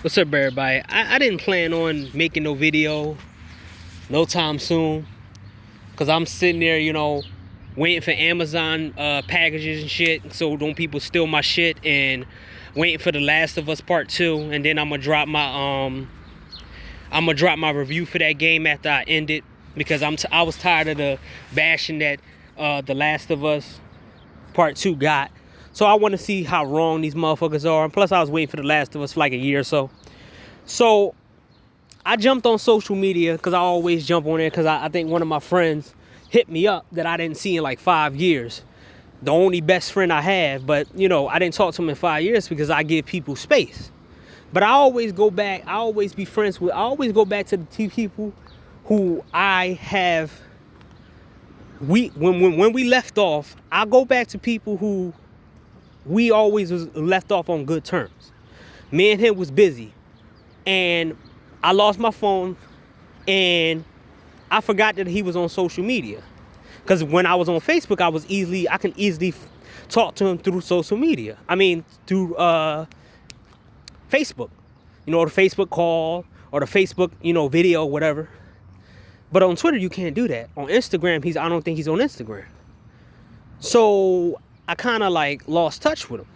What's up, everybody? I didn't plan on making no video no time soon because I'm sitting there, waiting for Amazon packages and shit, so don't people steal my shit, and waiting for The Last of Us Part 2, and then I'm gonna drop my review for that game after I end it, because I was tired of the bashing that The Last of Us Part 2 got. So I want to see how wrong these motherfuckers are. And plus, I was waiting for The Last of Us for like a year or so. So I jumped on social media, because I always jump on there, because I think one of my friends hit me up that I didn't see in like 5 years. The only best friend I have. But, I didn't talk to him in 5 years because I give people space. But I always go back. I always go back to the two people who I have. When we left off, I go back to people who we always was left off on good terms. Me and him was busy, and I lost my phone, and I forgot that he was on social media. Because when I was on Facebook, I can easily talk to him through social media. I mean, through Facebook, the Facebook call or the Facebook, video, whatever. But on Twitter, you can't do that. On Instagram, I don't think he's on Instagram. So I kind of like lost touch with him.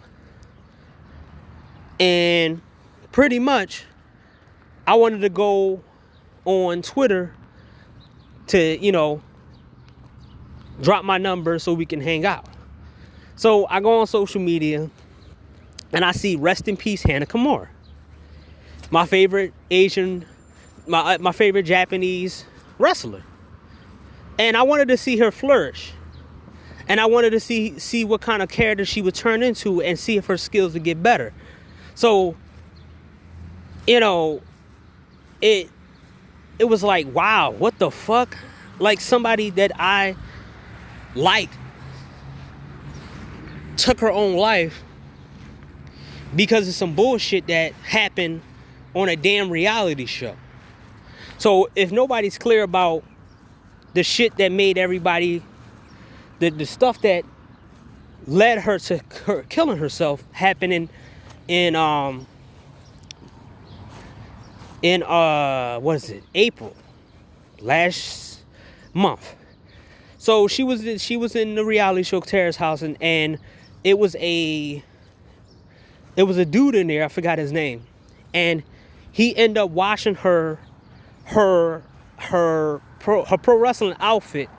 And pretty much, I wanted to go on Twitter to, drop my number so we can hang out. So I go on social media and I see rest in peace Hana Kimura. My favorite my favorite Japanese wrestler. And I wanted to see her flourish. And I wanted to see what kind of character she would turn into, and see if her skills would get better. So, it was like, wow, what the fuck? Like, somebody that I liked took her own life because of some bullshit that happened on a damn reality show. So if nobody's clear about the shit that made everybody, the stuff that led her to her killing herself happening in what is it, April last month. So she was in the reality show Terrace House, and it was a dude in there, I forgot his name, and he ended up washing her pro wrestling outfit,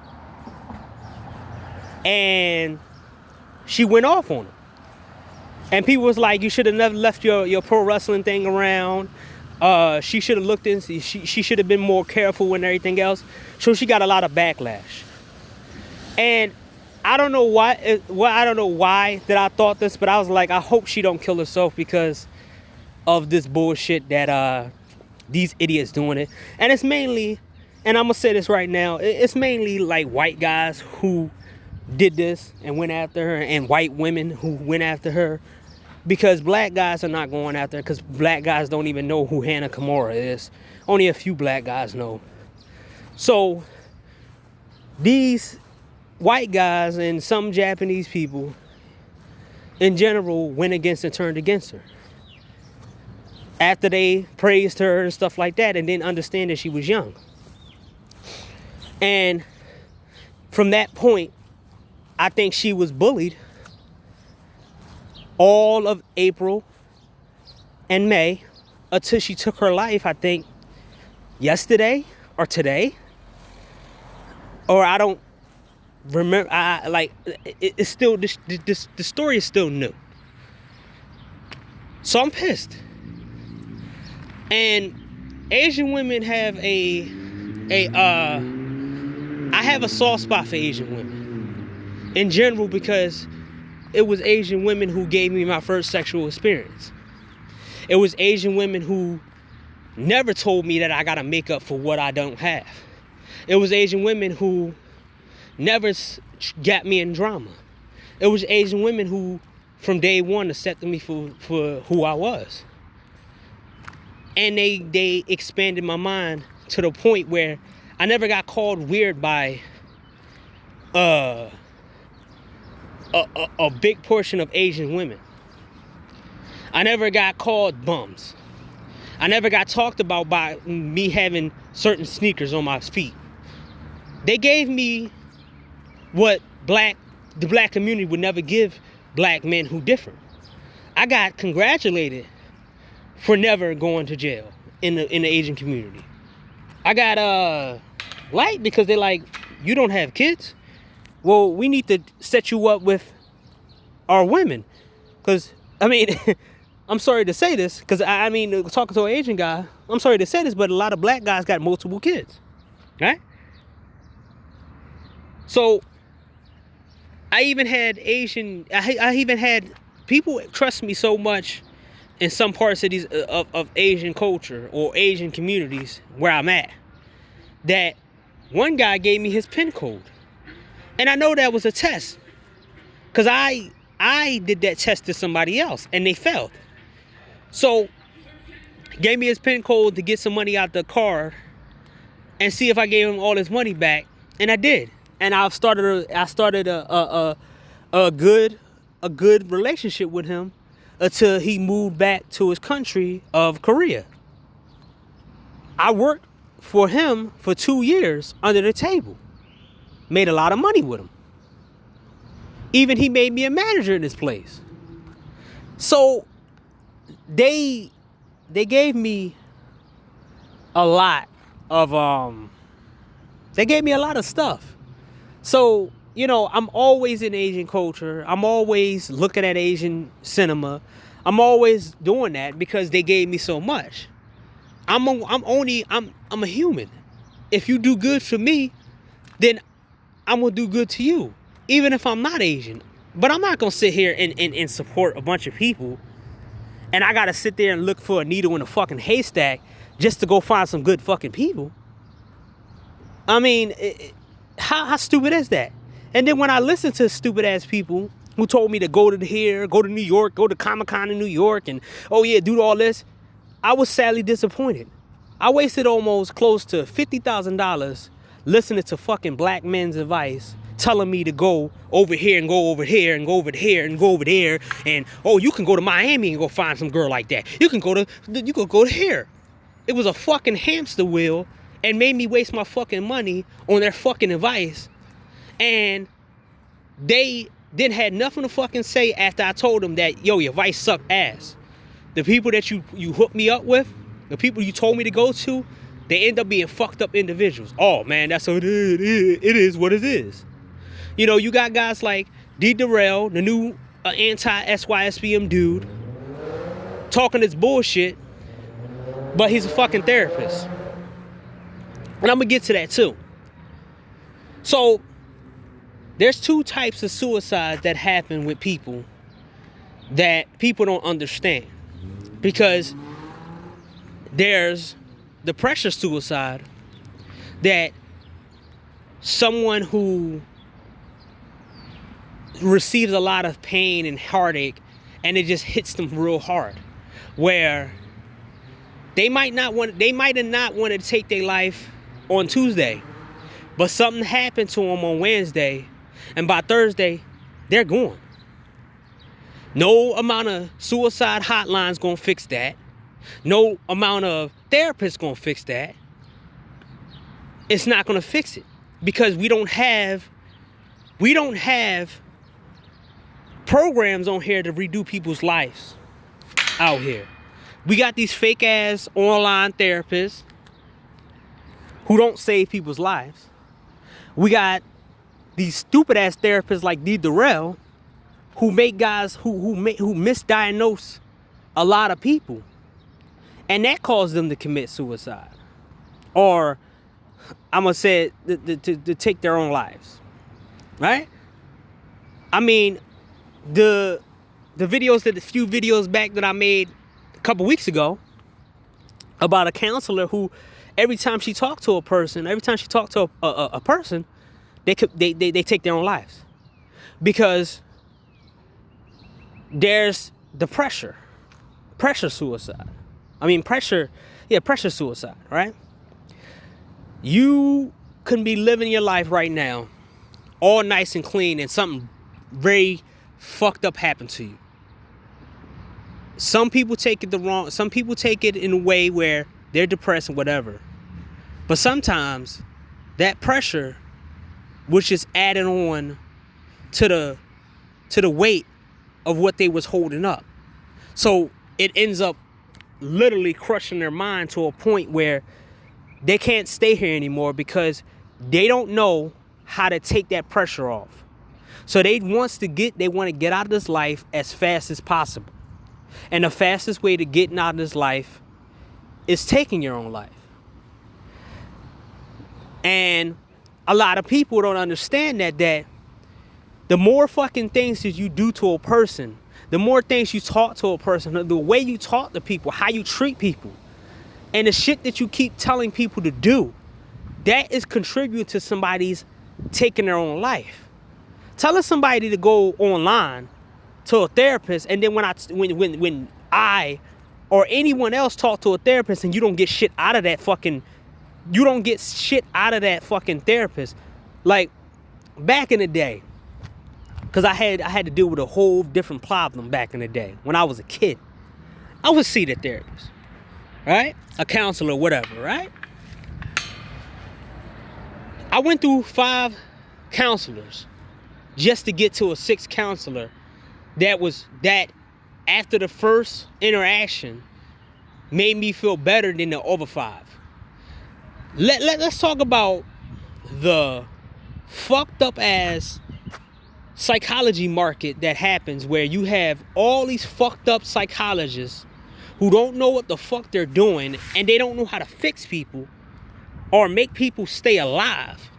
and she went off on him. And people was like, you should have never left your pro wrestling thing around. She should have looked in. She should have been more careful and everything else. So she got a lot of backlash. And I don't know why. I don't know why that I thought this, but I was like, I hope she don't kill herself because of this bullshit that these idiots doing it. And it's mainly, and I'm gonna say this right now, it's mainly like white guys who did this and went after her, and white women who went after her, because black guys are not going after her, because black guys don't even know who Hana Kimura is. Only a few black guys know. So these white guys and some Japanese people in general went against and turned against her after they praised her and stuff like that, and didn't understand that she was young. And from that point, I think she was bullied all of April and May until she took her life, I think yesterday or today, or I don't remember. It's still, the story is still new. So I'm pissed. And Asian women have I have a soft spot for Asian women in general, because it was Asian women who gave me my first sexual experience. It was Asian women who never told me that I gotta make up for what I don't have. It was Asian women who never got me in drama. It was Asian women who, from day one, accepted me for who I was. And they expanded my mind to the point where I never got called weird by a big portion of Asian women. I never got called bums. I never got talked about by me having certain sneakers on my feet. They gave me what the black community would never give black men who different. I got congratulated for never going to jail in the Asian community. I got light because they're like, you don't have kids? Well, we need to set you up with our women. Because, I mean, I'm sorry to say this, because I mean, talking to an Asian guy, I'm sorry to say this, but a lot of black guys got multiple kids, right? So, I even had people trust me so much in some parts of these of Asian culture or Asian communities where I'm at, that one guy gave me his PIN code. And I know that was a test, because I did that test to somebody else and they failed. So gave me his PIN code to get some money out the card and see if I gave him all his money back, and I did. And I started a good relationship with him until he moved back to his country of Korea. I worked for him for 2 years under the table. Made a lot of money with him. Even he made me a manager in this place. So they gave me a lot of stuff. So, you know, I'm always in Asian culture. I'm always looking at Asian cinema. I'm always doing that because they gave me so much. I'm a human. If you do good for me, then I'm gonna do good to you, even if I'm not Asian. But I'm not gonna sit here and support a bunch of people, and I gotta sit there and look for a needle in a fucking haystack just to go find some good fucking people. I mean, how stupid is that? And then when I listen to stupid ass people who told me to go to here, go to New York, go to Comic-Con in New York, and oh yeah, do all this, I was sadly disappointed. I wasted almost close to $50,000 listening to fucking black men's advice, telling me to go over here and go over here and go over here and go over there, and oh, you can go to Miami and go find some girl like that. You can go to here. It was a fucking hamster wheel and made me waste my fucking money on their fucking advice. And they then had nothing to fucking say after I told them that, yo, your advice sucked ass. The people that you hooked me up with, the people you told me to go to, they end up being fucked up individuals. Oh man, that's what it is. It is what it is. You know, you got guys like D. Darrell, the new anti-SYSBM dude, talking this bullshit, but he's a fucking therapist. And I'm gonna get to that too. So, there's two types of suicides that happen with people that people don't understand. Because there's the pressure suicide, that someone who receives a lot of pain and heartache and it just hits them real hard, where they might have not wanted to take their life on Tuesday, but something happened to them on Wednesday, and by Thursday they're gone. No amount of suicide hotlines gonna fix that. No amount of therapists gonna fix that. It's not gonna fix it, because we don't have programs on here to redo people's lives out here. We got these fake ass online therapists who don't save people's lives. We got these stupid ass therapists like D. Darrell who make guys who misdiagnose a lot of people, and that caused them to commit suicide, or I'm gonna say to take their own lives, right? I mean, the few videos back that I made a couple weeks ago about a counselor who, every time she talked to a person, they take their own lives, because there's the pressure suicide. Pressure suicide, right? You can be living your life right now, all nice and clean, and something very fucked up happened to you. Some people take it the wrong. Some people take it in a way where they're depressed and whatever. But sometimes that pressure was just adding on to the weight of what they was holding up. So it ends up literally crushing their mind to a point where they can't stay here anymore because they don't know how to take that pressure off. So they want to get out of this life as fast as possible. And the fastest way to getting out of this life is taking your own life. And a lot of people don't understand that the more fucking things that you do to a person, the more things you talk to a person, the way you talk to people, how you treat people, and the shit that you keep telling people to do, that is contributing to somebody's taking their own life. Telling somebody to go online to a therapist, and then when I or anyone else talk to a therapist and you don't get shit out of that fucking therapist. Like back in the day, because I had to deal with a whole different problem back in the day. When I was a kid, I would see the therapist, right? A counselor, whatever, right? I went through 5 counselors just to get to a 6th counselor that after the first interaction made me feel better than the other 5. Let's talk about the fucked up ass psychology market that happens where you have all these fucked up psychologists who don't know what the fuck they're doing, and they don't know how to fix people or make people stay alive.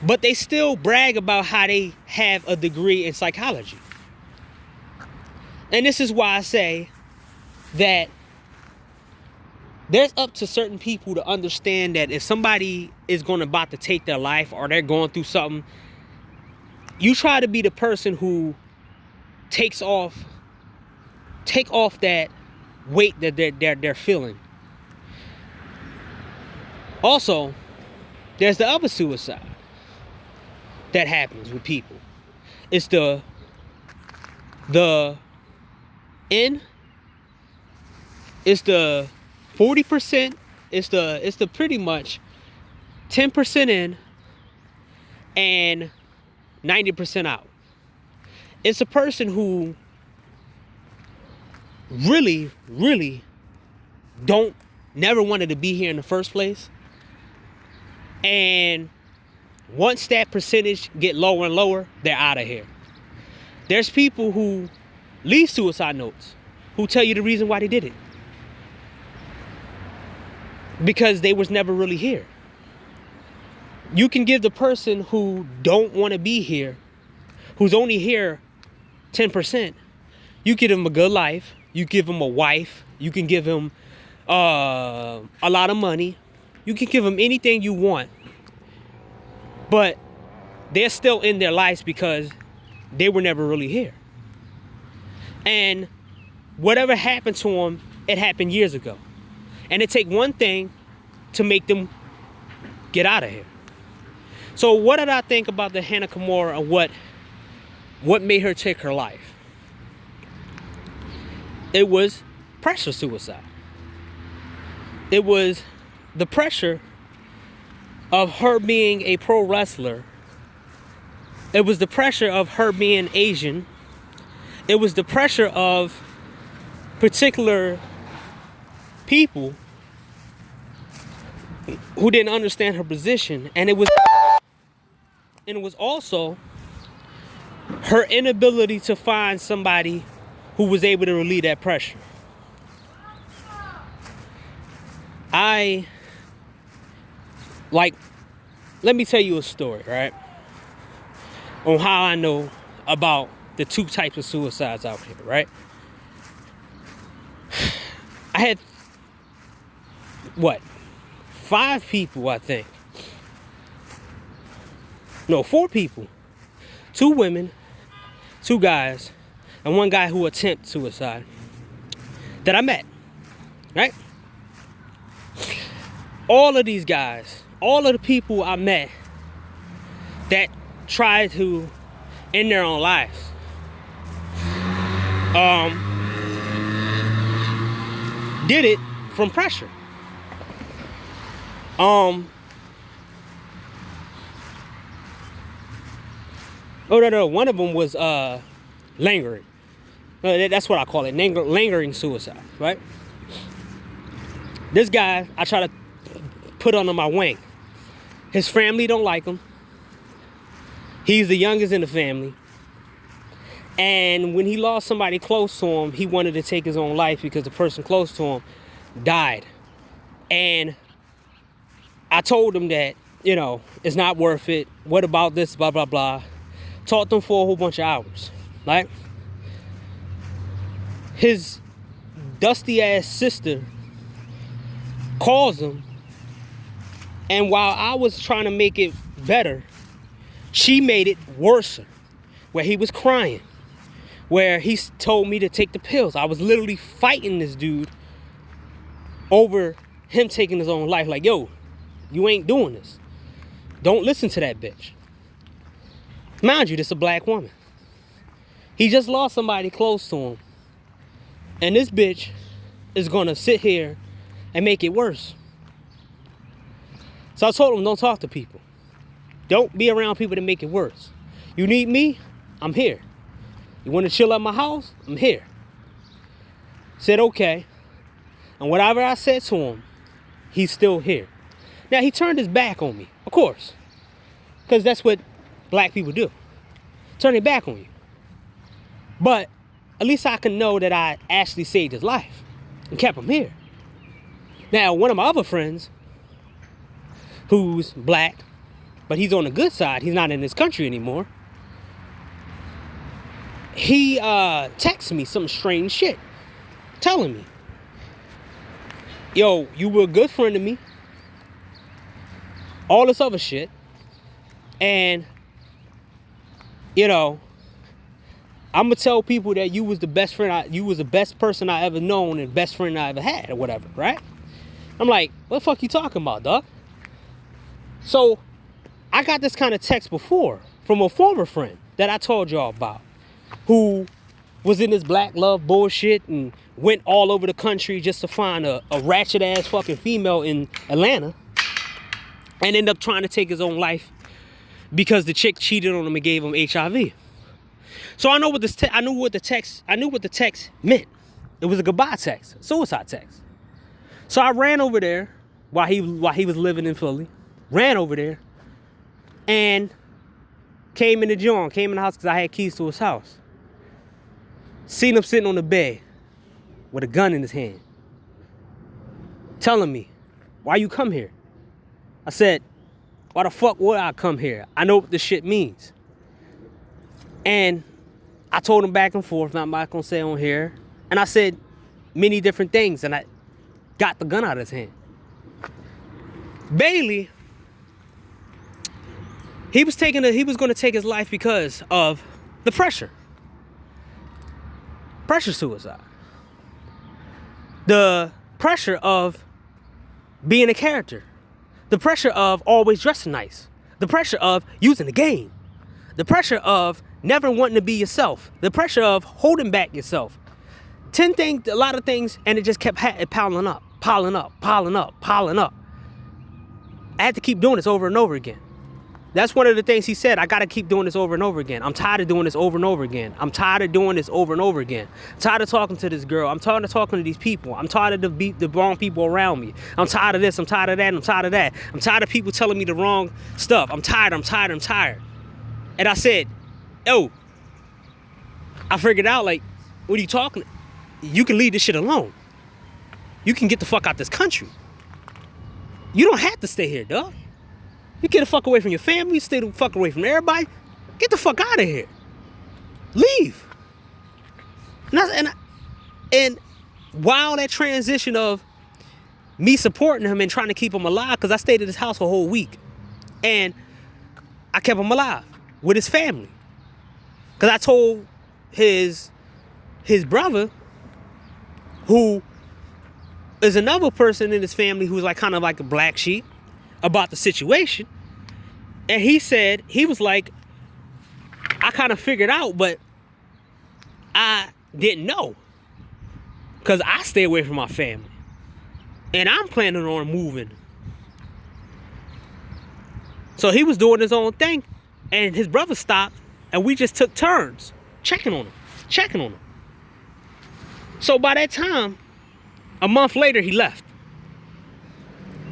But they still brag about how they have a degree in psychology. And this is why I say that there's up to certain people to understand that if somebody is about to take their life or they're going through something, you try to be the person who take off that weight that they're feeling. Also, there's the other suicide that happens with people. It's the N. It's the 40%. It's the pretty much 10% in and 90% out. It's a person who really, really never wanted to be here in the first place. And once that percentage get lower and lower, they're out of here. There's people who leave suicide notes who tell you the reason why they did it. Because they was never really here. You can give the person who don't want to be here, who's only here 10%, you give them a good life, you give them a wife, you can give them a lot of money, you can give them anything you want, but they're still in their lives because they were never really here. And whatever happened to them, it happened years ago. And it take one thing to make them get out of here. So what did I think about the Hana Kimura and what made her take her life? It was pressure suicide. It was the pressure of her being a pro wrestler. It was the pressure of her being Asian. It was the pressure of particular people who didn't understand her position. And it was also her inability to find somebody who was able to relieve that pressure. Let me tell you a story, right? On how I know about the 2 types of suicides out here, right? I had 5 people, I think. No, 4 people. 2 women, 2 guys, and 1 guy who attempted suicide that I met, right? All of these guys, all of the people I met that tried to end their own lives, did it from pressure. Oh no, one of them was lingering. That's what I call it, lingering suicide, right? This guy, I try to put under my wing. His family don't like him. He's the youngest in the family. And when he lost somebody close to him, he wanted to take his own life because the person close to him died. And I told him that, it's not worth it. What about this, blah, blah, blah. Talked to him for a whole bunch of hours, right? His dusty ass sister calls him, and while I was trying to make it better, she made it worse, where he was crying, where he told me to take the pills. I was literally fighting this dude over him taking his own life. Like, yo, you ain't doing this. Don't listen to that bitch. Mind you, this is a black woman. He just lost somebody close to him. And this bitch is gonna sit here and make it worse. So I told him, don't talk to people. Don't be around people that make it worse. You need me? I'm here. You want to chill at my house? I'm here. Said, okay. And whatever I said to him, he's still here. Now, he turned his back on me, of course. Because that's what black people do. Turn their back on you. But at least I can know that I actually saved his life and kept him here. Now, one of my other friends, who's black, but he's on the good side, he's not in this country anymore, he texted me some strange shit, telling me, yo, you were a good friend to me, all this other shit, and, I'm gonna tell people that you was the best friend, you was the best person I ever known and best friend I ever had, or whatever, right? I'm like, what the fuck you talking about, dog? So, I got this kind of text before from a former friend that I told y'all about, who was in this black love bullshit and went all over the country just to find a ratchet ass fucking female in Atlanta, and ended up trying to take his own life because the chick cheated on him and gave him HIV. So I knew what the text meant. It was a goodbye text, a suicide text. So I ran over there while he was living in Philly. Ran over there and came in the house because I had keys to his house. Seen him sitting on the bed with a gun in his hand, telling me, why you come here? I said, why the fuck would I come here? I know what this shit means. And I told him back and forth, not gonna say on here, and I said many different things, and I got the gun out of his hand. Bailey, he was gonna take his life because of the pressure. Pressure suicide. The pressure of being a character. The pressure of always dressing nice. The pressure of using the game. The pressure of never wanting to be yourself. The pressure of holding back yourself. 10 things, a lot of things, and it just kept piling up. I had to keep doing this over and over again. That's one of the things he said. I got to keep doing this over and over again. I'm tired of doing this over and over again. I'm tired of doing this over and over again. I'm tired of talking to this girl. I'm tired of talking to these people. I'm tired of the wrong people around me. I'm tired of this. I'm tired of that. I'm tired of that. I'm tired of people telling me the wrong stuff. I'm tired. And I said, yo, I figured out, like, what are you talking? You can leave this shit alone. You can get the fuck out this country. You don't have to stay here, dog. You get the fuck away from your family, stay the fuck away from everybody. Get the fuck out of here. Leave. And while that transition of me supporting him and trying to keep him alive, because I stayed at his house a whole week, and I kept him alive with his family. Because I told his brother, who is another person in his family who's like kind of like a black sheep, about the situation, and he said, he was like, I kind of figured out, but I didn't know. Because I stay away from my family. And I'm planning on moving. So he was doing his own thing. And his brother stopped. And we just took turns checking on him. So by that time, a month later, he left.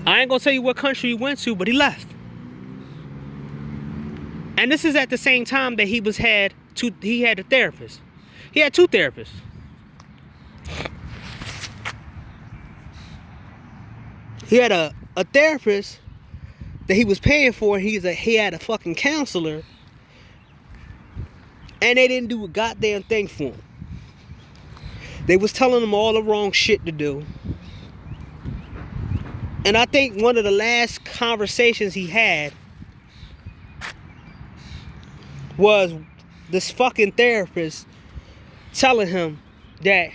I ain't gonna tell you what country he went to, but he left. And this is at the same time that he had a therapist. He had 2 therapists. He had a therapist that he was paying for. He had a fucking counselor. And they didn't do a goddamn thing for him. They was telling him all the wrong shit to do. And I think one of the last conversations he had was this fucking therapist telling him that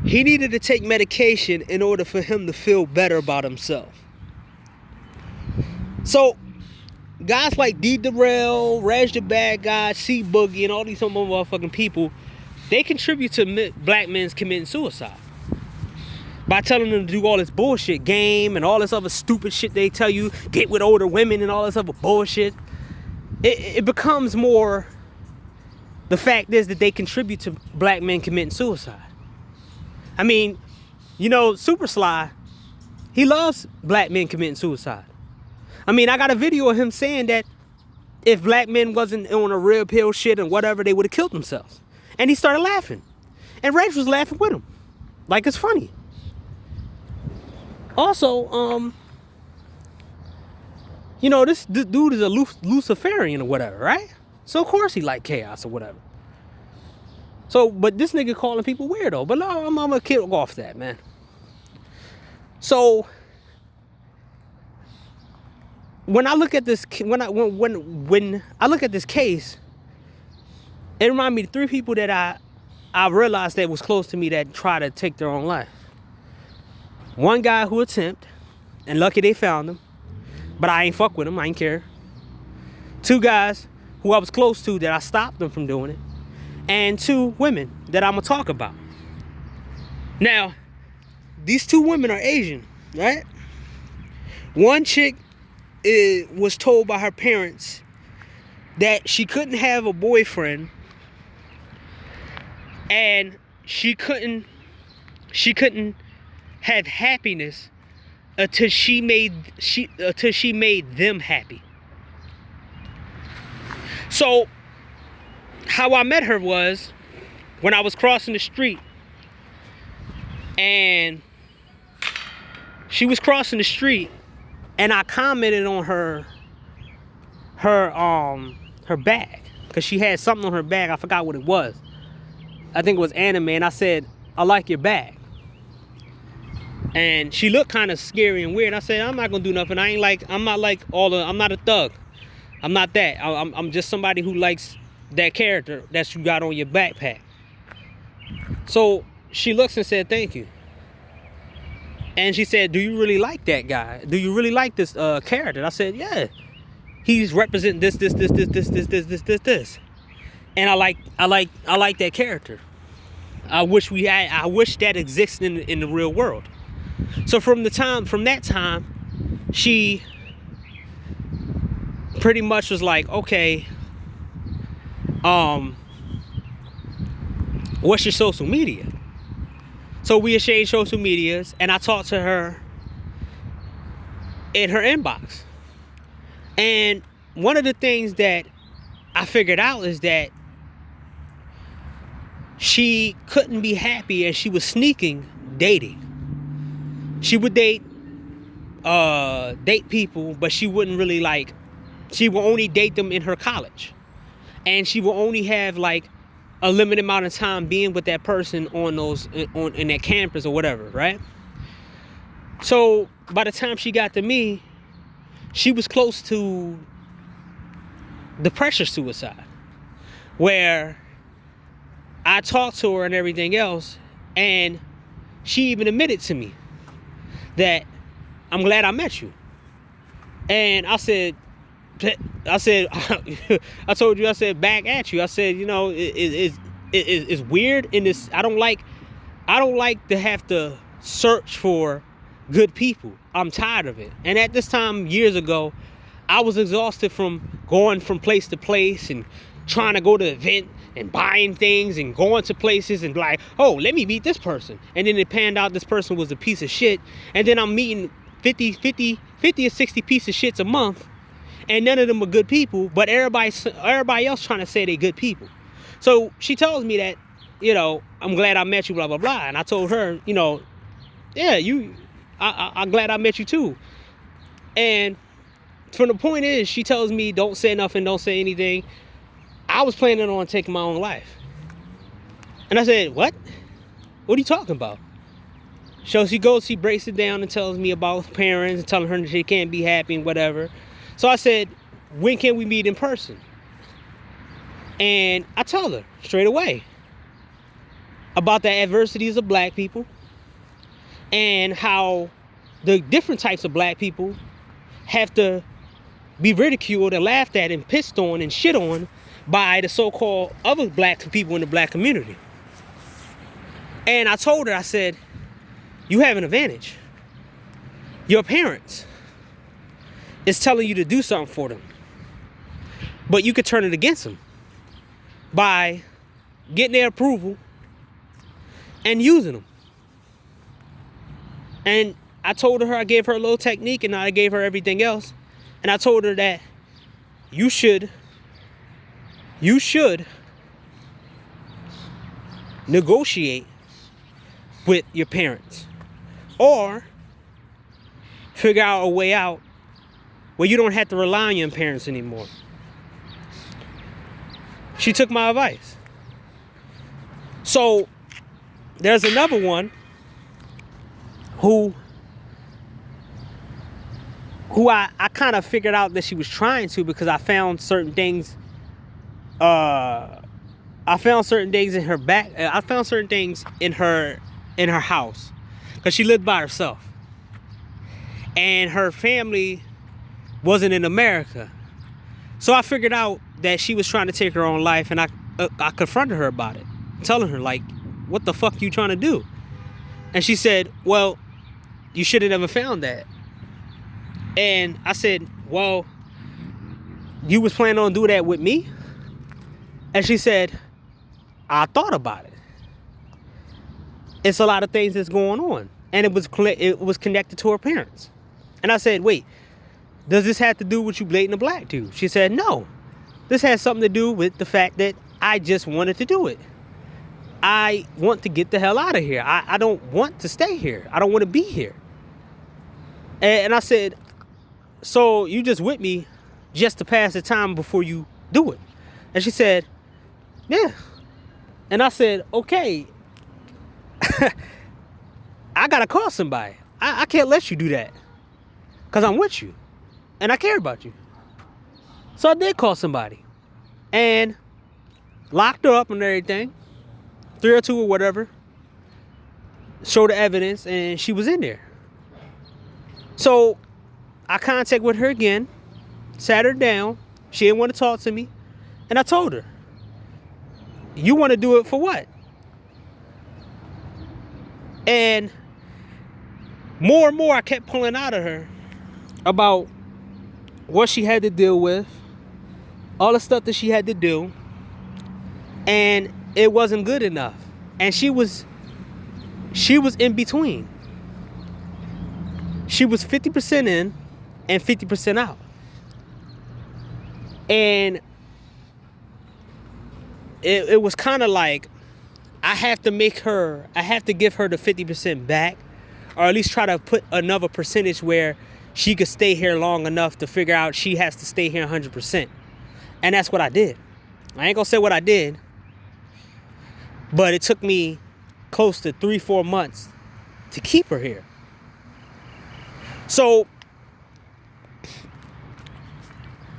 he needed to take medication in order for him to feel better about himself. So, guys like D. Darrell, Reg the Bad Guy, C. Boogie, and all these other motherfucking people, they contribute to black men's committing suicide. By telling them to do all this bullshit, game, and all this other stupid shit they tell you, get with older women and all this other bullshit. It becomes more, the fact is that they contribute to black men committing suicide. I mean, you know, Super Sly, he loves black men committing suicide. I mean, I got a video of him saying that if black men wasn't on a real pill shit and whatever, they would have killed themselves. And he started laughing. And Reg was laughing with him. Like it's funny. Also, you know, this dude is a Luciferian or whatever, right? So of course he like chaos or whatever. So, but this nigga calling people weirdo. But no, I'm gonna kick off that, man. So when I look at this, when I look at this case, it reminded me of 3 people that I realized that was close to me that tried to take their own life. One guy who attempted, and lucky they found him, but I ain't fuck with him, I ain't care. 2 guys who I was close to that I stopped them from doing it, and 2 women that I'm gonna talk about. Now, these 2 women are Asian, right? One chick was told by her parents that she couldn't have a boyfriend, and she couldn't have happiness until she made them happy. So how I met her was when I was crossing the street, and she was crossing the street, and I commented on her bag, because she had something on her bag. I forgot what it was. I think it was anime, and I said, I like your bag. And she looked kind of scary and weird. I said, I'm not gonna do nothing. I'm not a thug. I'm not that. I'm just somebody who likes that character that you got on your backpack. So she looks and said, thank you. And she said, do you really like that guy? Do you really like this character? And I said, yeah. He's representing this. And I like that character. I wish that existed in the real world. So from that time, she pretty much was like, okay, what's your social media? So we exchanged social medias, and I talked to her in her inbox. And one of the things that I figured out is that she couldn't be happy, and she was sneaking dating. She would date people, but she wouldn't really she would only date them in her college. And she will only have like a limited amount of time being with that person in that campus or whatever, right? So by the time she got to me, she was close to the pressure suicide, where I talked to her and everything else, and she even admitted to me that I'm glad I met you. And I said, I told you, I said, back at you. I said, you know, is weird in this. I don't like to have to search for good people. I'm tired of it. And at this time, years ago, I was exhausted from going from place to place and trying to go to an event and buying things and going to places and like, oh, let me meet this person. And then it panned out this person was a piece of shit. And then I'm meeting 50 or 60 piece of shits a month. And none of them are good people, but everybody else trying to say they're good people. So she tells me that, I'm glad I met you, blah, blah, blah. And I told her, yeah, I'm glad I met you too. And from the point is, she tells me, don't say nothing, don't say anything. I was planning on taking my own life. And I said, what? What are you talking about? So she breaks it down and tells me about parents and telling her that she can't be happy and whatever. So I said, when can we meet in person? And I tell her straight away about the adversities of black people and how the different types of black people have to be ridiculed and laughed at and pissed on and shit on by the so-called other black people in the black community. And I told her, I said, you have an advantage. Your parents is telling you to do something for them, but you could turn it against them by getting their approval and using them. And I told her, I gave her a little technique and I gave her everything else. And I told her that you should negotiate with your parents or figure out a way out where you don't have to rely on your parents anymore. She took my advice. So there's another one who I kind of figured out that she was trying to, because I found certain things. I found certain things in her back. I found certain things in her house, because she lived by herself, and her family wasn't in America. So I figured out that she was trying to take her own life, and I confronted her about it, telling her, like, what the fuck you trying to do? And she said, well, you should have never found that. And I said, well, you was planning on doing that with me? And she said, I thought about it. It's a lot of things that's going on. And it was connected to her parents. And I said, wait, does this have to do with you dating a black dude? She said, no. This has something to do with the fact that I just wanted to do it. I want to get the hell out of here. I don't want to stay here. I don't want to be here. And I said, so you just with me just to pass the time before you do it? And she said, yeah. And I said, okay, I gotta call somebody. I can't let you do that, because I'm with you and I care about you. So I did call somebody and locked her up and everything, 3 or 2 or whatever, showed the evidence, and she was in there. So I contacted with her again, sat her down. She didn't want to talk to me. And I told her, you want to do it for what? And more and more I kept pulling out of her about what she had to deal with, all the stuff that she had to do, and it wasn't good enough. And she was in between. She was 50% in and 50% out. And it was kind of like, I have to give her the 50% back, or at least try to put another percentage where she could stay here long enough to figure out she has to stay here 100%. And that's what I did. I ain't gonna say what I did, but it took me close to 3-4 months to keep her here. So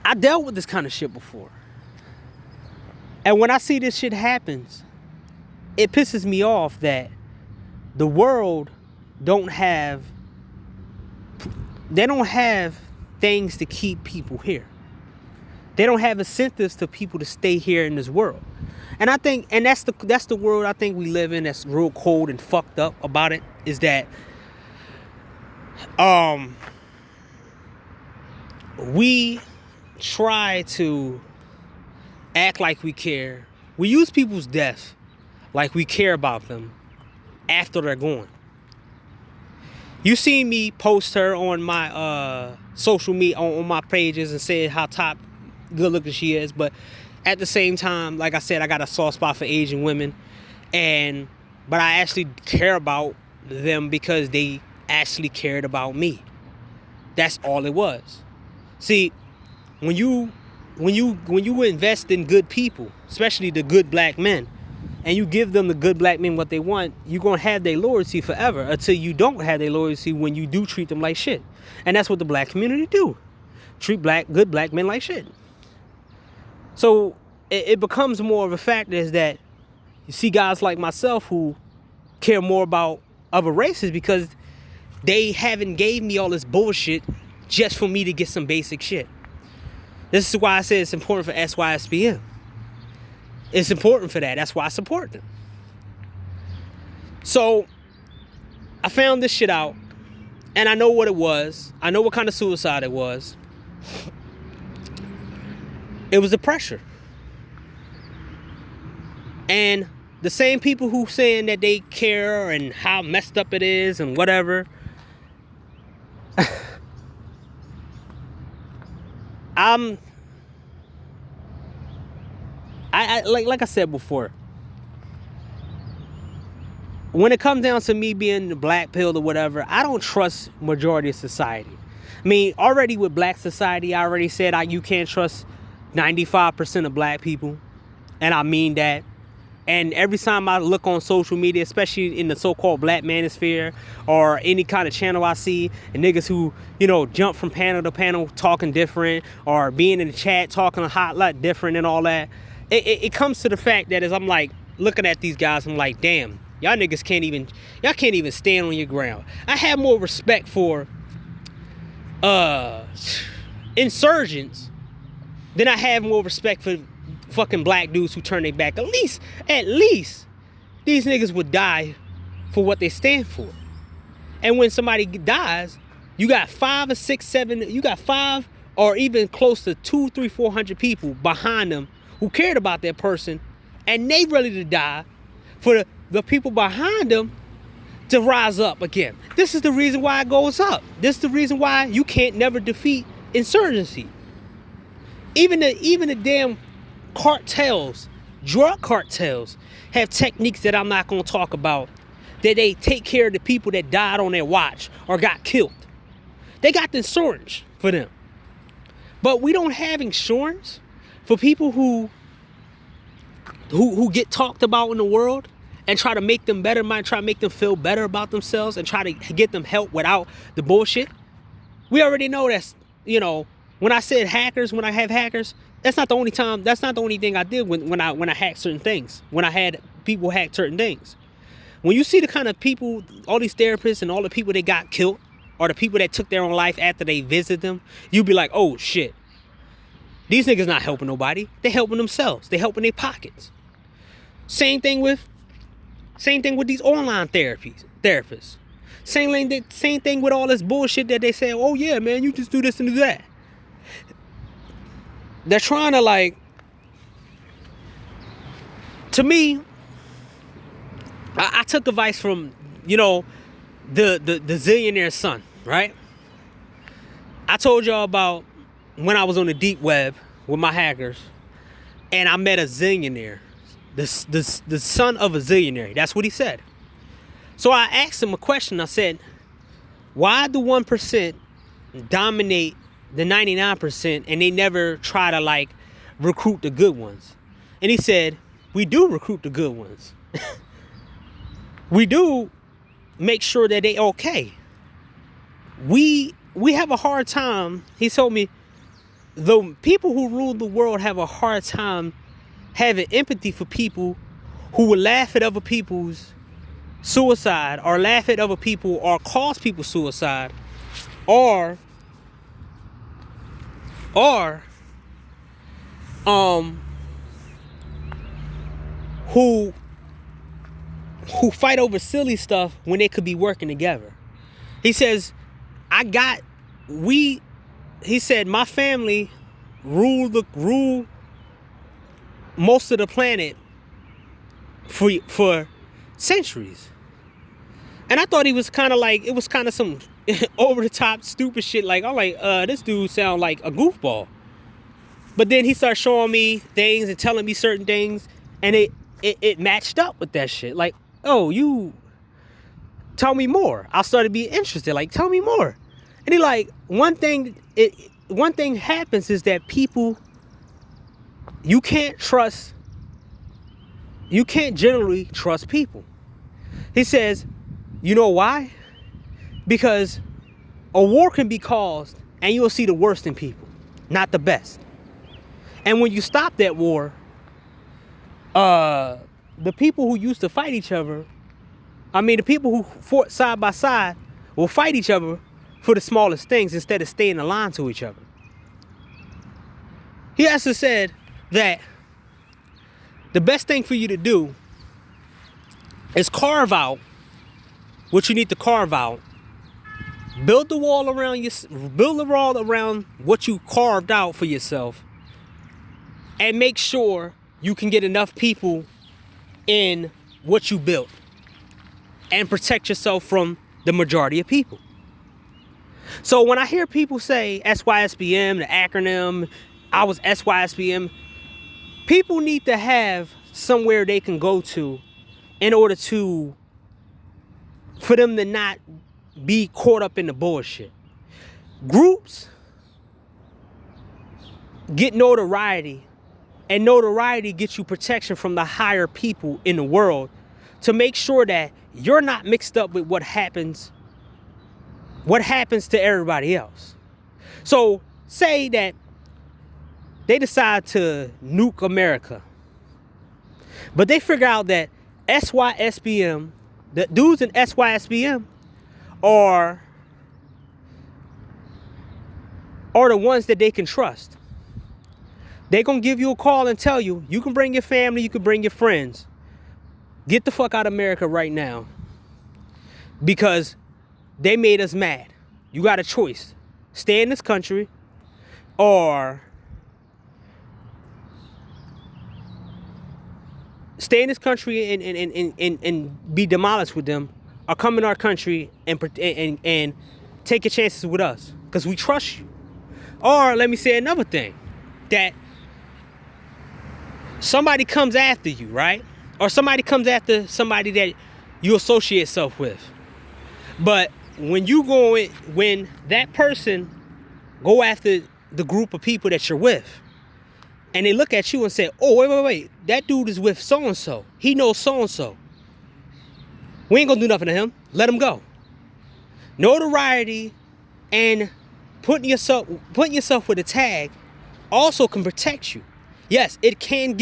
I dealt with this kind of shit before. And when I see this shit happens, it pisses me off that the world don't have things to keep people here. They don't have incentives to people to stay here in this world. And I think, and that's the world I think we live in. That's real cold and fucked up about it. Is that we try to act like we care. We use people's death like we care about them after they're gone. You see me post her on my social media, on my pages, and say how top good looking she is, but at the same time, like I said, I got a soft spot for Asian women, but I actually care about them because they actually cared about me. That's all it was. See, when you invest in good people, especially the good black men, and you give them the good black men what they want, you're going to have their loyalty forever until you don't have their loyalty when you do treat them like shit. And that's what the black community do. Treat good black men like shit. So it becomes more of a fact is that you see guys like myself who care more about other races because they haven't gave me all this bullshit just for me to get some basic shit. This is why I say it's important for SYSBM. It's important for that. That's why I support them. So I found this shit out, and I know what it was. I know what kind of suicide it was. It was the pressure. And the same people who saying that they care and how messed up it is and whatever, like I said before, when it comes down to me being the black pill or whatever, I don't trust majority of society. I mean, already with black society, I already said you can't trust 95% of black people. And I mean that. And every time I look on social media, especially in the so-called black manosphere or any kind of channel I see, and niggas who, jump from panel to panel talking different or being in the chat talking a hot lot different and all that, it comes to the fact that as I'm like looking at these guys, I'm like, damn, y'all niggas can't even stand on your ground. I have more respect for insurgents than I have more respect for fucking black dudes who turn their back. At least these niggas would die for what they stand for. And when somebody dies, you got 5 or 6, 7, you got 5 or even close to 200, 300, 400 people behind them who cared about that person, and they ready to die for the people behind them to rise up again. This is the reason why it goes up. This is the reason why you can't never defeat insurgency. Even the damn cartels, drug cartels, have techniques that I'm not going to talk about, that they take care of the people that died on their watch or got killed. They got the insurance for them. But we don't have insurance for people who get talked about in the world and try to make them better, try to make them feel better about themselves and try to get them help without the bullshit. We already know that's, when I said hackers, when I have hackers, that's not the only thing I did when I hacked certain things, when I had people hack certain things. When you see the kind of people, all these therapists and all the people that got killed, or the people that took their own life after they visit them, you be like, oh shit. These niggas not helping nobody. They helping themselves. They helping their pockets. Same thing with these online therapists. Same thing with all this bullshit that they say, oh yeah, man, you just do this and do that. They're trying to to me, I took advice from, the zillionaire's son, right? I told y'all about when I was on the deep web with my hackers and I met a zillionaire, the son of a zillionaire. That's what he said. So I asked him a question. I said, why do 1% dominate the 99% and they never try to recruit the good ones? And he said, we do recruit the good ones. We do make sure that they okay. We have a hard time. He told me the people who rule the world have a hard time having empathy for people who will laugh at other people's suicide or laugh at other people or cause people suicide or who fight over silly stuff when they could be working together. He says, he said, my family rule most of the planet for centuries. And I thought he was kind of like, it was kind of some over the top stupid shit. Like, I'm like, this dude sound like a goofball. But then he started showing me things and telling me certain things, and it matched up with that shit. Like, oh, you tell me more. I started being interested. Like, tell me more. And he like, one thing happens is that people, you can't generally trust people. He says, you know why? Because a war can be caused and you'll see the worst in people, not the best. And when you stop that war, the people who used to fight each other, the people who fought side by side will fight each other for the smallest things instead of staying aligned to each other. He also said that the best thing for you to do is carve out what you need to carve out. Build the wall around what you carved out for yourself, and make sure you can get enough people in what you built and protect yourself from the majority of people. So when I hear people say SYSBM, the acronym, I was SYSBM, people need to have somewhere they can go to in order for them to not be caught up in the bullshit. Groups get notoriety, and notoriety gets you protection from the higher people in the world to make sure that you're not mixed up with what happens to everybody else. So say that they decide to nuke America, but they figure out that SYSBM, the dudes in SYSBM are the ones that they can trust. They're going to give you a call and tell you, you can bring your family, you can bring your friends. Get the fuck out of America right now, because they made us mad. You got a choice. Stay in this country or and be demolished with them, or come in our country and take your chances with us because we trust you. Or let me say another thing, that somebody comes after you, right? Or somebody comes after somebody that you associate yourself with. But when that person go after the group of people that you're with, and they look at you and say, oh, wait, that dude is with so-and-so. He knows so-and-so. We ain't gonna do nothing to him. Let him go. Notoriety and putting yourself with a tag also can protect you. Yes, it can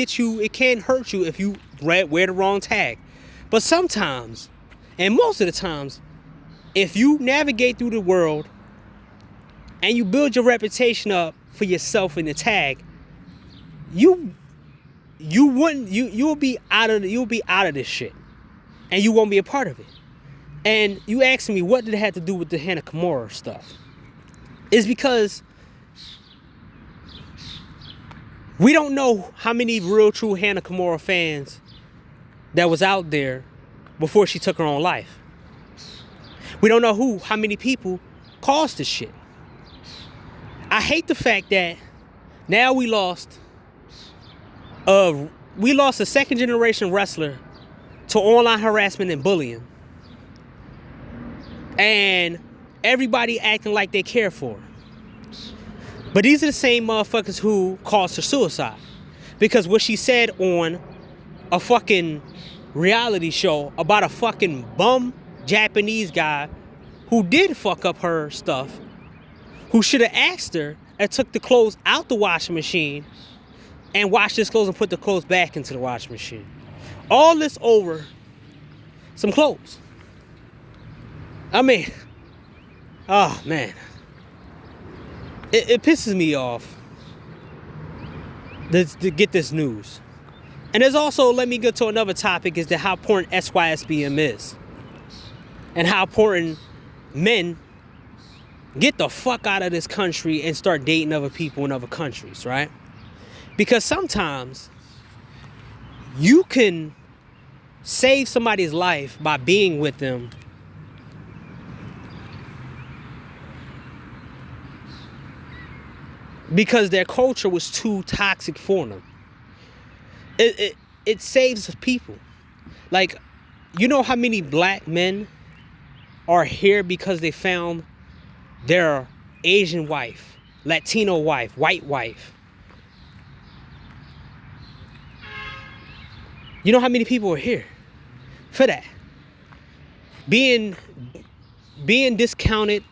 hurt you if you wear the wrong tag. But sometimes, and most of the times, if you navigate through the world and you build your reputation up for yourself in the tag, you'll be out of this shit, and you won't be a part of it. And you asking me, what did it have to do with the Hana Kimura stuff? It's because we don't know how many real true Hana Kimura fans that was out there before she took her own life. We don't know how many people caused this shit. I hate the fact that now we lost a second generation wrestler to online harassment and bullying, and everybody acting like they care for her. But these are the same motherfuckers who caused her suicide, because what she said on a fucking reality show about a fucking bum Japanese guy who did fuck up her stuff, who should have asked her and took the clothes out the washing machine and washed his clothes and put the clothes back into the washing machine. All this over some clothes. I mean, oh man. It pisses me off to get this news. And there's also, let me get to another topic, is that how important SYSBM is. And how important men get the fuck out of this country and start dating other people in other countries, right? Because sometimes you can save somebody's life by being with them because their culture was too toxic for them. It saves people. Like, you know how many black men are here because they found their Asian wife, Latino wife, white wife. You know how many people are here for that? Being discounted,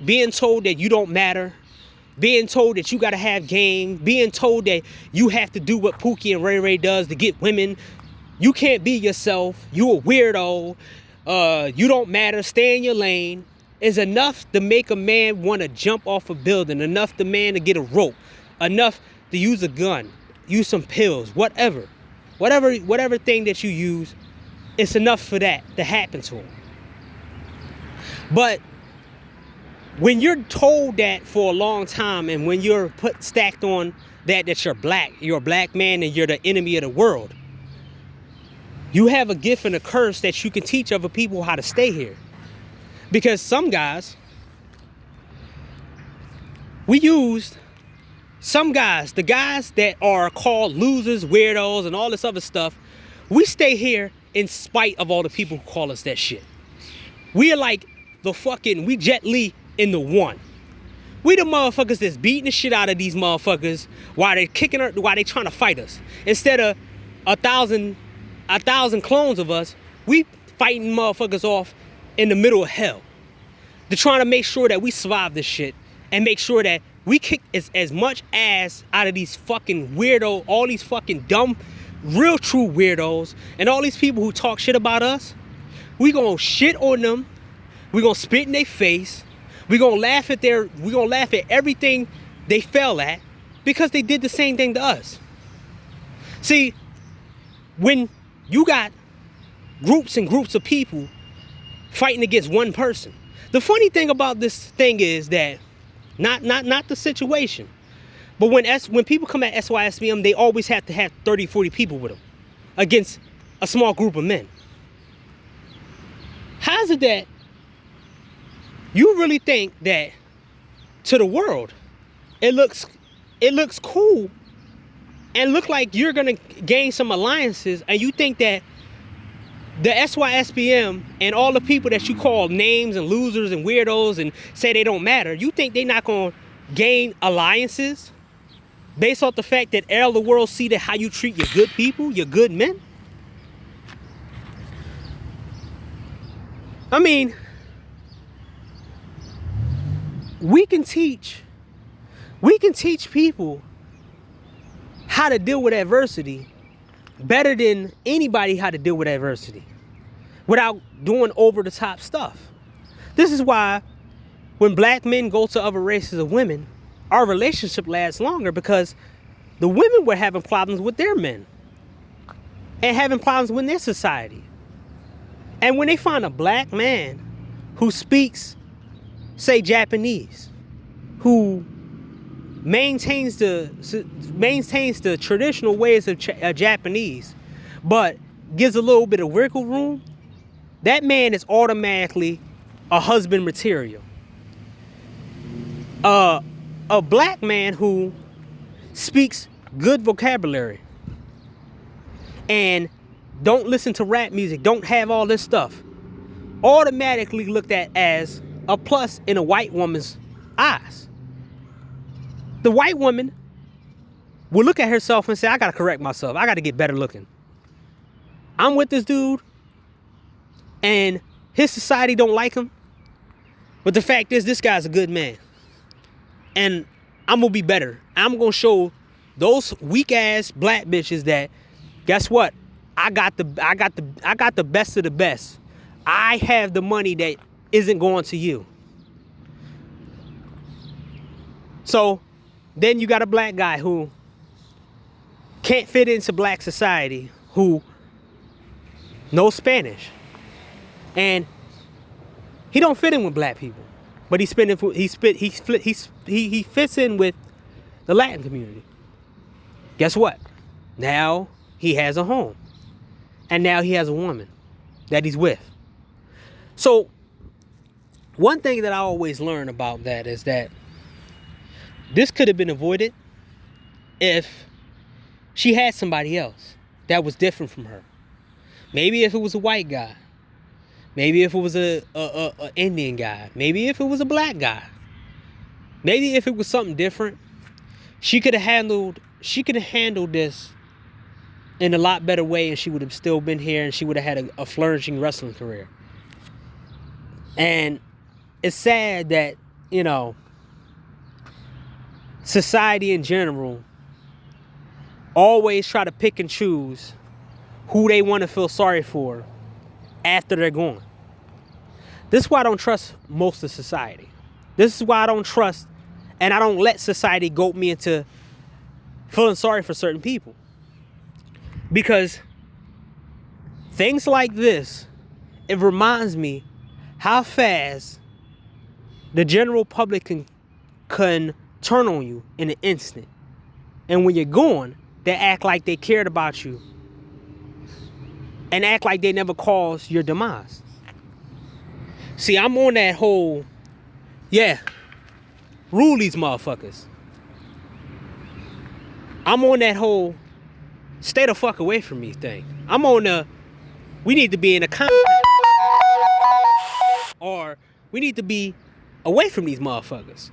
being told that you don't matter, being told that you gotta have game, being told that you have to do what Pookie and Ray Ray does to get women. You can't be yourself. You a weirdo. You don't matter. Stay in your lane. Is enough to make a man want to jump off a building. Enough the man to get a rope. Enough to use a gun. Use some pills. Whatever thing that you use, it's enough for that to happen to him. But when you're told that for a long time, and when you're stacked on that you're a black man and you're the enemy of the world, you have a gift and a curse that you can teach other people how to stay here. Because some guys, the guys that are called losers, weirdos, and all this other stuff, we stay here in spite of all the people who call us that shit. We are like we Jet Li in the one. We the motherfuckers that's beating the shit out of these motherfuckers while they trying to fight us. Instead of a thousand clones of us, we fighting motherfuckers off in the middle of hell. They're trying to make sure that we survive this shit and make sure that we kick as much ass out of these fucking weirdo, all these fucking dumb, real true weirdos, and all these people who talk shit about us. We gonna shit on them. We gonna spit in their face. We gonna laugh at everything they fell at because they did the same thing to us. See, when you got groups and groups of people fighting against one person, the funny thing about this thing is that not the situation, but when people come at SYSBM, they always have to have 30, 40 people with them against a small group of men. How's it that you really think that to the world it looks cool and look like you're gonna gain some alliances, and you think that the SYSBM and all the people that you call names and losers and weirdos and say they don't matter, you think they're not gonna gain alliances based off the fact that all the world see that how you treat your good people, your good men? I mean, we can teach people how to deal with adversity better than anybody how to deal with adversity without doing over the top stuff. This is why when black men go to other races of women, our relationship lasts longer, because the women were having problems with their men and having problems with their society. And when they find a black man who speaks, say, Japanese, who maintains the traditional ways of Japanese, but gives a little bit of wiggle room, that man is automatically a husband material. A black man who speaks good vocabulary and don't listen to rap music, don't have all this stuff, automatically looked at as a plus in a white woman's eyes. The white woman will look at herself and say, I gotta correct myself. I gotta get better looking. I'm with this dude and his society don't like him. But the fact is, this guy's a good man. And I'm gonna be better. I'm gonna show those weak ass black bitches that, guess what? I got the best of the best. I have the money that isn't going to you. So then you got a black guy who can't fit into black society, who knows Spanish, and he don't fit in with black people, but he fits in with the Latin community. Guess what? Now he has a home, and now he has a woman that he's with. So one thing that I always learn about that is that this could have been avoided if she had somebody else that was different from her. Maybe if it was a white guy. Maybe if it was a Indian guy. Maybe if it was a black guy. Maybe if it was something different, she could have handled this in a lot better way, and she would have still been here, and she would have had a flourishing wrestling career. And it's sad that, you know, society in general always try to pick and choose who they want to feel sorry for after they're gone. This is why I don't trust most of society. This is why I don't trust, and I don't let society goat me into feeling sorry for certain people. Because things like this, it reminds me how fast the general public can turn on you in an instant. And when you're gone, they act like they cared about you and act like they never caused your demise. See, I'm on that whole, rule these motherfuckers. I'm on that whole stay the fuck away from me thing. I'm on the, we need to be in a compact, or we need to be away from these motherfuckers.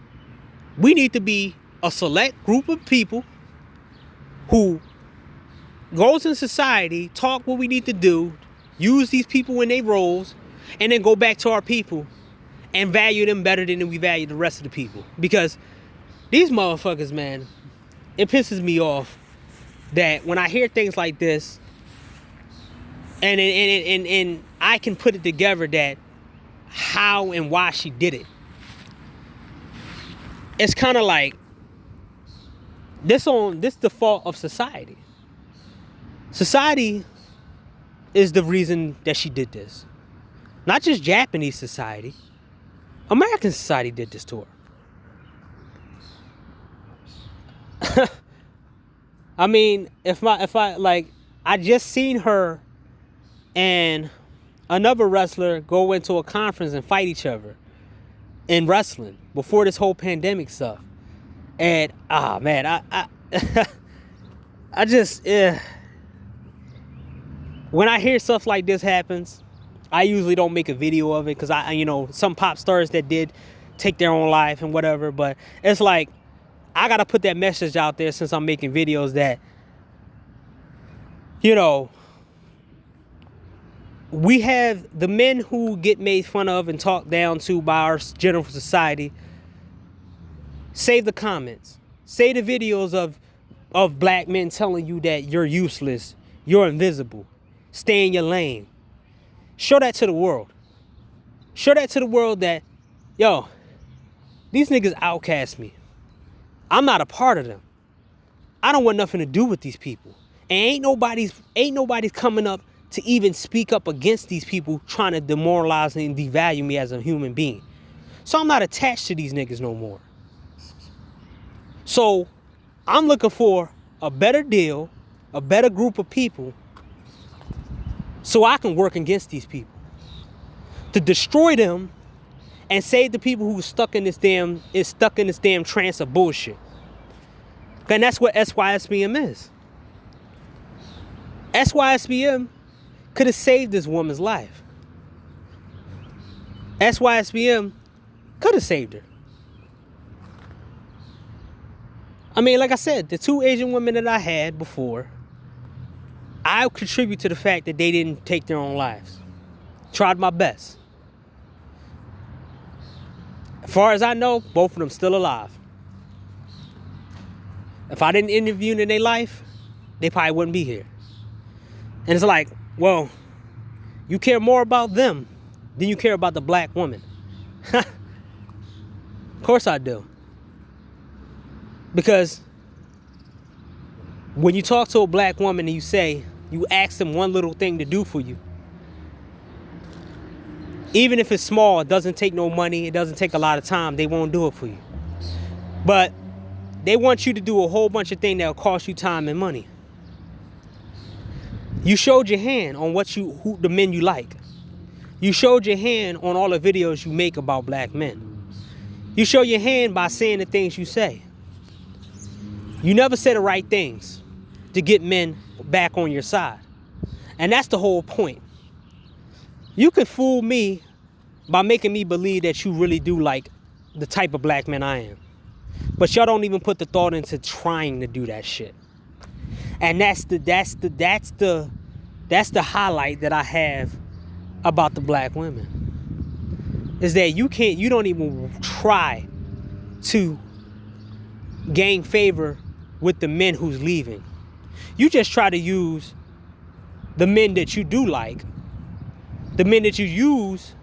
We need to be a select group of people who goes in society, talk what we need to do, use these people in their roles, and then go back to our people and value them better than we value the rest of the people. Because these motherfuckers, man, it pisses me off that when I hear things like this, and I can put it together that how and why she did it. It's kind of like this the fault of society. Society is the reason that she did this. Not just Japanese society. American society did this to her. I mean, if I just seen her and another wrestler go into a conference and fight each other in wrestling before this whole pandemic stuff. And man, I just when I hear stuff like this happens, I usually don't make a video of it, because some pop stars that did take their own life and whatever, but it's like I gotta put that message out there since I'm making videos that, we have the men who get made fun of and talked down to by our general society. Save the comments. Save the videos of black men telling you that you're useless, you're invisible, stay in your lane. Show that to the world. Show that to the world that, these niggas outcast me. I'm not a part of them. I don't want nothing to do with these people. And ain't nobody's coming up to even speak up against these people trying to demoralize and devalue me as a human being. So I'm not attached to these niggas no more. So I'm looking for a better deal, a better group of people, so I can work against these people to destroy them and save the people who are stuck in this damn trance of bullshit. And that's what SYSBM is. SYSBM could have saved this woman's life. SYSBM could have saved her. I mean, like I said, the two Asian women that I had before, I contribute to the fact that they didn't take their own lives. Tried my best. As far as I know, both of them still alive. If I didn't interview them in their life, they probably wouldn't be here. And it's like, well, you care more about them than you care about the black woman. Of course I do. Because When you talk to a black woman and you ask them one little thing to do for you, even if it's small, it doesn't take no money, it doesn't take a lot of time, they won't do it for you. But they want you to do a whole bunch of things that'll cost you time and money. You showed your hand on who the men you like. You showed your hand on all the videos you make about black men. You show your hand by saying the things you say. You never say the right things to get men back on your side. And that's the whole point. You could fool me by making me believe that you really do like the type of black man I am. But y'all don't even put the thought into trying to do that shit. And that's the highlight that I have about the black women. Is that you don't even try to gain favor with the men who's leaving. You just try to use the men that you do like, the men that you use,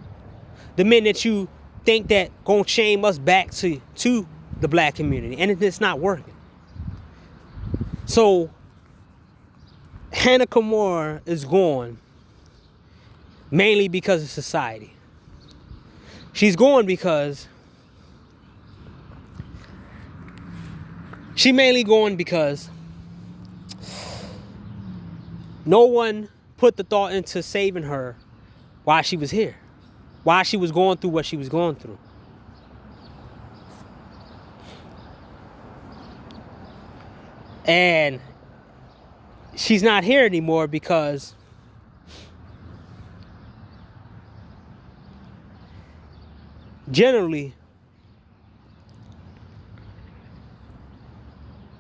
the men that you think that gonna shame us back to the black community, and it's not working. So Hana Kimura is gone mainly because of society. She's gone because no one put the thought into saving her while she was here, while she was going through what she was going through. And she's not here anymore because generally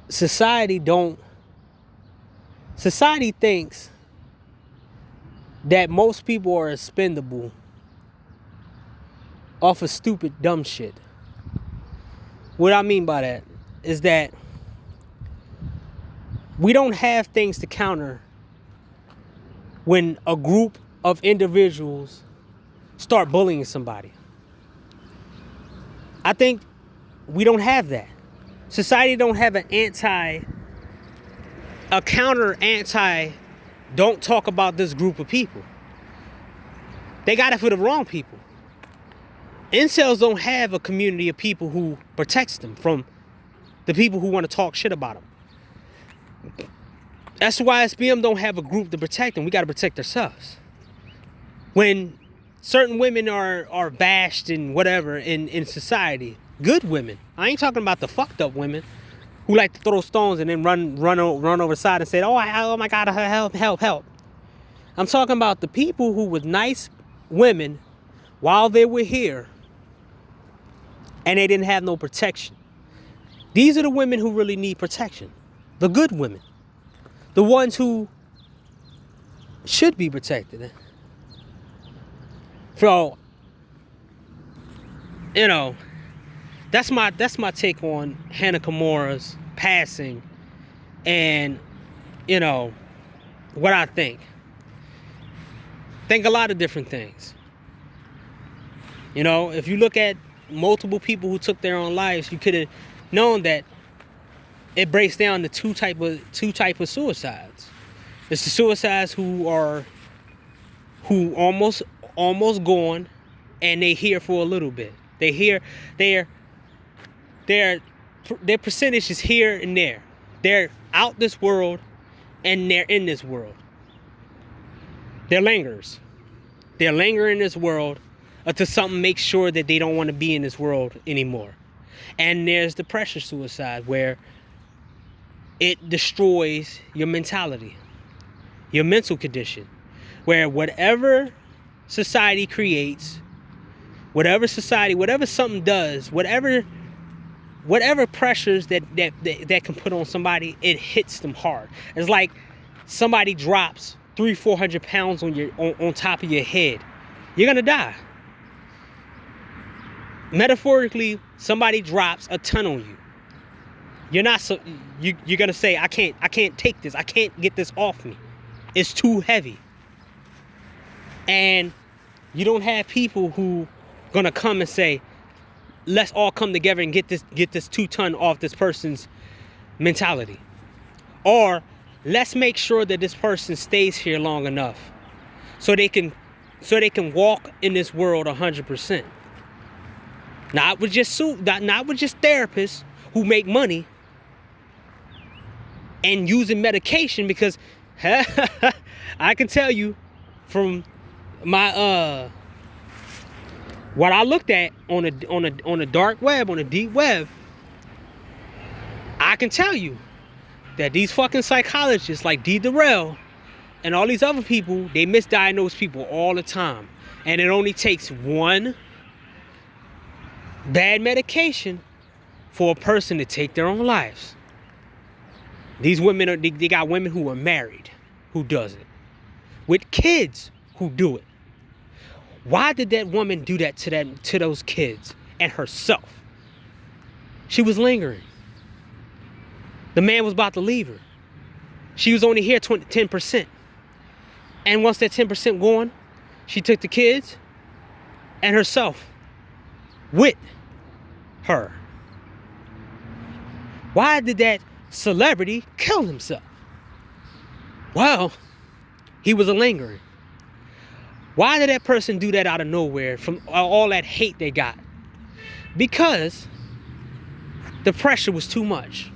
society thinks that most people are expendable off of stupid dumb shit. What I mean by that is that we don't have things to counter when a group of individuals start bullying somebody. I think we don't have that. Society don't have a counter anti, don't talk about this group of people. They got it for the wrong people. Incels don't have a community of people who protects them from the people who want to talk shit about them. That's why SBM don't have a group to protect them. We got to protect ourselves. When certain women are bashed and whatever in society, good women, I ain't talking about the fucked up women who like to throw stones and then run over the side and say, oh my God, help. I'm talking about the people who were nice women while they were here and they didn't have no protection. These are the women who really need protection. The good women. The ones who should be protected. So, that's my take on Hana Kimura's passing and, what I think. Think a lot of different things. If you look at multiple people who took their own lives, you could have known that it breaks down to two type of suicides. It's the suicides who almost gone, and they here for a little bit. Their percentage is here and there. They're out this world, and they're in this world. They're lingerers. They're lingering in this world until something makes sure that they don't want to be in this world anymore. And there's the pressure suicide, where it destroys your mentality, your mental condition, where whatever society creates, whatever something does, whatever pressures that can put on somebody, it hits them hard. It's like somebody drops 300-400 pounds on top of your head. You're gonna die. Metaphorically, somebody drops a ton on you. You're gonna say, I can't take this. I can't get this off me. It's too heavy. And you don't have people who gonna come and say, let's all come together and get this 2 ton off this person's mentality. Or let's make sure that this person stays here long enough so they can walk in this world 100%. Not with just therapists who make money and using medication, because I can tell you from my what I looked at on the dark web, on the deep web, I can tell you that these fucking psychologists like D. Durrell and all these other people, they misdiagnose people all the time. And it only takes one bad medication for a person to take their own lives. These women, they got women who are married who does it. With kids who do it. Why did that woman do that to those kids and herself? She was lingering. The man was about to leave her. She was only here 10%. And once that 10% gone, she took the kids and herself with her. Why did that celebrity kill himself? Well, he was a lingerer. Why did that person do that out of nowhere from all that hate they got? Because the pressure was too much.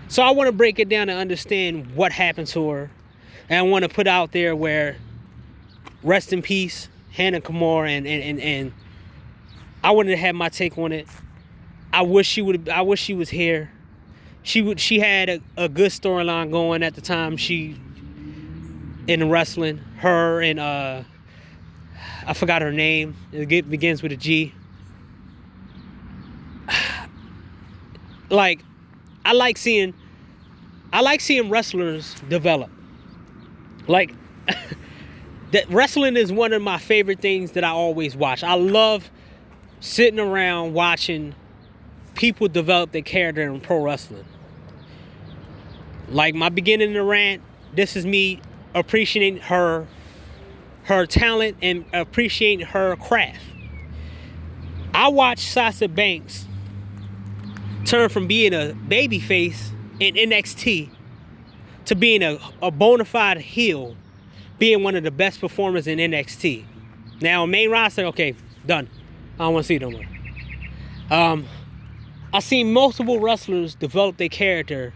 So I want to break it down to understand what happened to her. And I want to put out there where, rest in peace, Hana Kimura, and I wanted to have my take on it. I wish she was here. She had a good storyline going at the time. She in wrestling, her and I forgot her name. It begins with a G. Like, I like seeing wrestlers develop. Like, that wrestling is one of my favorite things that I always watch. I love sitting around watching people develop their character in pro wrestling. Like, my beginning to rant, this is me appreciating her talent and appreciating her craft. I watched Sasha Banks turn from being a babyface in NXT to being a bona fide heel, being one of the best performers in NXT. Now, main roster, okay, done. I don't want to see it no more. I've seen multiple wrestlers develop their character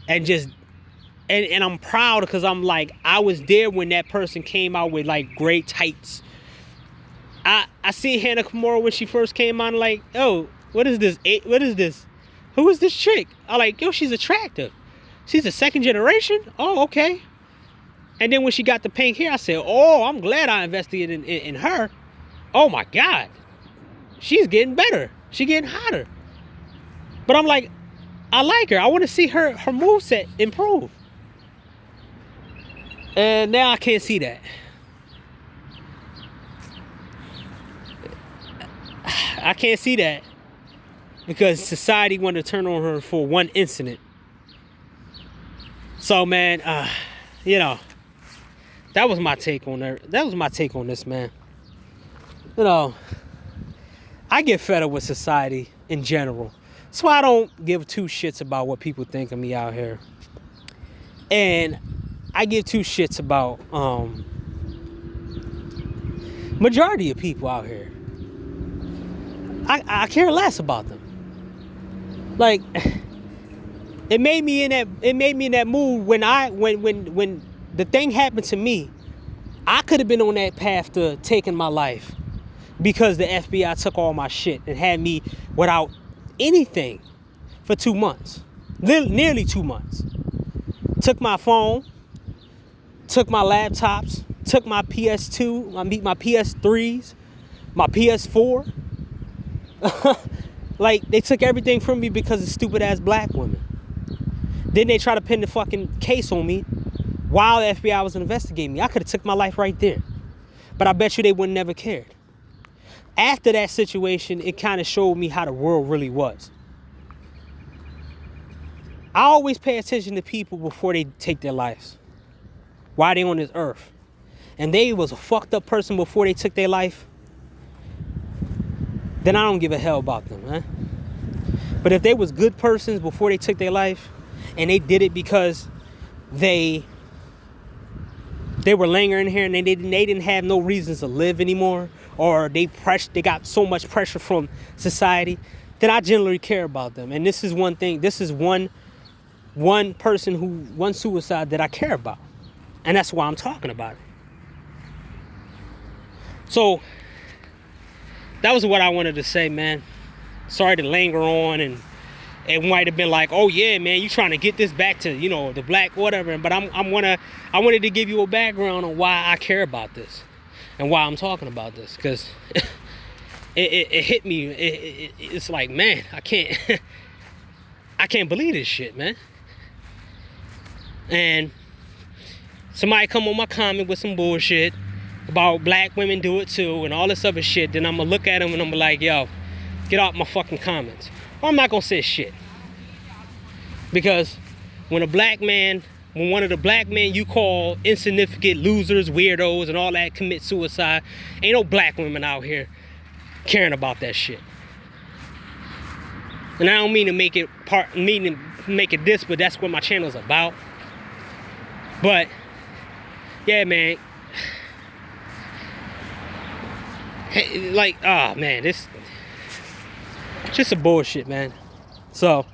and I'm proud because I'm like, I was there when that person came out with like great tights. I seen Hana Kimura when she first came on, like, oh, what is this? What is this? Who is this chick? I like, yo, she's attractive. She's a second generation? Oh, okay. And then when she got the pink hair, I said, oh, I'm glad I invested in her. Oh my God. She's getting better. She's getting hotter. But I'm like, I like her. I want to see her moveset improve. And now I can't see that. I can't see that because society wanted to turn on her for one incident. So, man, that was my take on her. That was my take on this, man. I get fed up with society in general. That's why I don't give two shits about what people think of me out here. And I give two shits about majority of people out here. I care less about them. Like, it made me in that mood when the thing happened to me. I could have been on that path to taking my life because the FBI took all my shit and had me without anything for 2 months. Nearly 2 months. Took my phone, took my laptops, took my PS2, my PS3s, my PS4. Like, they took everything from me because of stupid ass black women. Then they try to pin the fucking case on me while the FBI was investigating me. I could have took my life right there. But I bet you they wouldn't never cared. After that situation, it kind of showed me how the world really was. I always pay attention to people before they take their lives. Why they on this earth. And they was a fucked up person before they took their life, then I don't give a hell about them, man. But if they was good persons before they took their life, and they did it because they were lingering here and they didn't have no reasons to live anymore, or they got so much pressure from society, then I generally care about them. And this is one thing. This is one suicide that I care about, and that's why I'm talking about it. So that was what I wanted to say, man. Sorry to linger on, and it might have been like, oh yeah, man, you trying to get this back to, the black whatever. But I wanted to give you a background on why I care about this and why I'm talking about this, because it hit me. It's like, man, I can't believe this shit, man. And somebody come on my comment with some bullshit about black women do it too and all this other shit, then I'm gonna look at them and I'm like, yo, get out my fucking comments. Or I'm not gonna say shit. Because when one of the black men you call insignificant losers, weirdos, and all that commit suicide, ain't no black women out here caring about that shit. And I don't mean to make it this, but that's what my channel's about. But yeah, man. Like, oh man, this just a bullshit, man. So